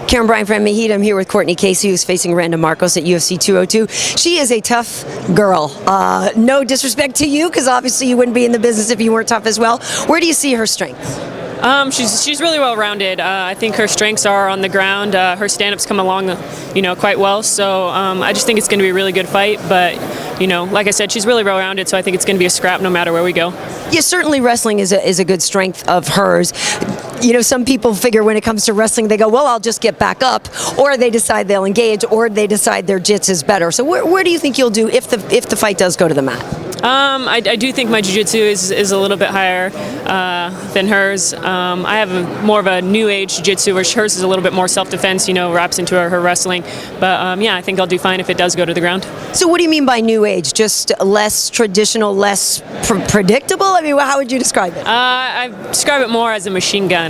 Karyn Bryant from MMA H.E.A.T. I'm here with Cortney Casey, who's facing Randa Markos at UFC 202. She is a tough girl. No disrespect to you, because obviously you wouldn't be in the business if you weren't tough as well. Where do you see her strengths? She's really well-rounded. I think her strengths are on the ground. Her stand-ups come along, quite well. So I just think it's going to be a really good fight. But like I said, she's really well-rounded. So I think it's going to be a scrap no matter where we go. Yeah, certainly wrestling is a good strength of hers. Some people figure when it comes to wrestling, they go, well, I'll just get back up, or they decide they'll engage, or they decide their jiu-jitsu is better. So where do you think you'll do if the fight does go to the mat? I do think my jiu-jitsu is a little bit higher than hers. I have more of a new age jiu-jitsu, where hers is a little bit more self-defense, wraps into her wrestling. But yeah, I think I'll do fine if it does go to the ground. So what do you mean by new age? Just less traditional, less predictable? I mean, how would you describe it? I describe it more as a machine gun,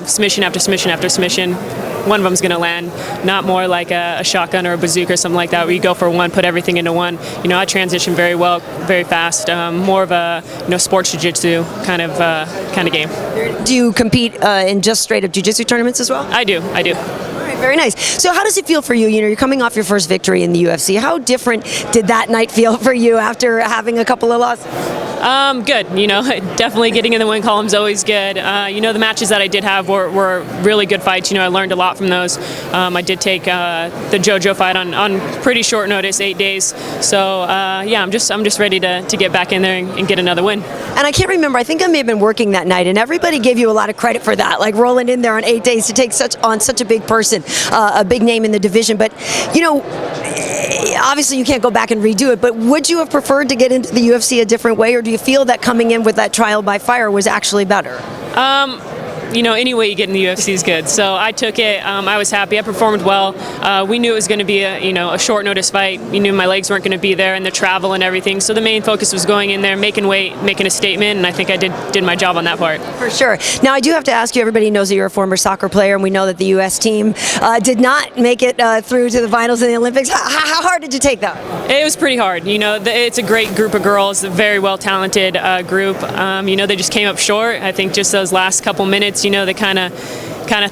submission after submission after submission. One of them's going to land, not more like a shotgun or a bazooka or something like that, where you go for one, put everything into one. I transition very well, very fast. More of a sports jiu-jitsu kind of game. Do you compete in just straight up jiu-jitsu tournaments as well? I do. Very nice. So how does it feel for you? You're coming off your first victory in the UFC. How different did that night feel for you after having a couple of losses? Good. Definitely getting in the win column is always good. The matches that I did have were really good fights. I learned a lot from those. I did take the JoJo fight on pretty short notice, 8 days. So yeah, I'm just ready to get back in there and get another win. And I can't remember. I think I may have been working that night, and everybody gave you a lot of credit for that, like rolling in there on 8 days to take on such a big person, a big name in the division. But obviously you can't go back and redo it. But would you have preferred to get into the UFC a different way, or do you feel that coming in with that trial by fire was actually better? Any way you get in the UFC is good. So I took it. I was happy. I performed well. We knew it was going to be a short notice fight. We knew my legs weren't going to be there, and the travel and everything. So the main focus was going in there, making weight, making a statement, and I think I did my job on that part. For sure. Now I do have to ask you. Everybody knows that you're a former soccer player, and we know that the U.S. team did not make it through to the finals in the Olympics. How hard did you take that? It was pretty hard. It's a great group of girls, a very well talented group. They just came up short. I think just those last couple minutes. They kind of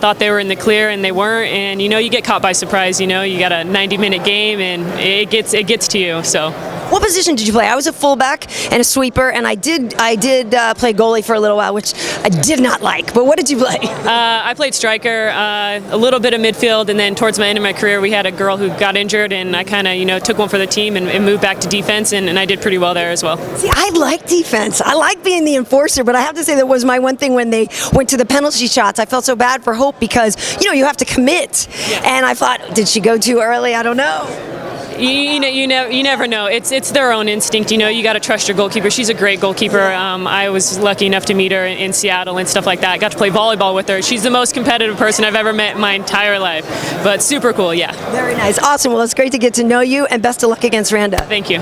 thought they were in the clear, and they weren't. And you get caught by surprise. You got a 90-minute game, and it gets to you. So. What position did you play? I was a fullback and a sweeper, and I did play goalie for a little while, which I did not like. But what did you play? I played striker, a little bit of midfield, and then towards my end of my career, we had a girl who got injured, and I kind of took one for the team and moved back to defense, and I did pretty well there as well. See, I like defense. I like being the enforcer, but I have to say that was my one thing when they went to the penalty shots. I felt so bad for Hope because you have to commit, and I thought, did she go too early? I don't know. You never know. It's their own instinct. You got to trust your goalkeeper. She's a great goalkeeper. I was lucky enough to meet her in Seattle and stuff like that. I got to play volleyball with her. She's the most competitive person I've ever met in my entire life. But super cool, yeah. Very nice. Awesome. Well, it's great to get to know you, and best of luck against Randa. Thank you.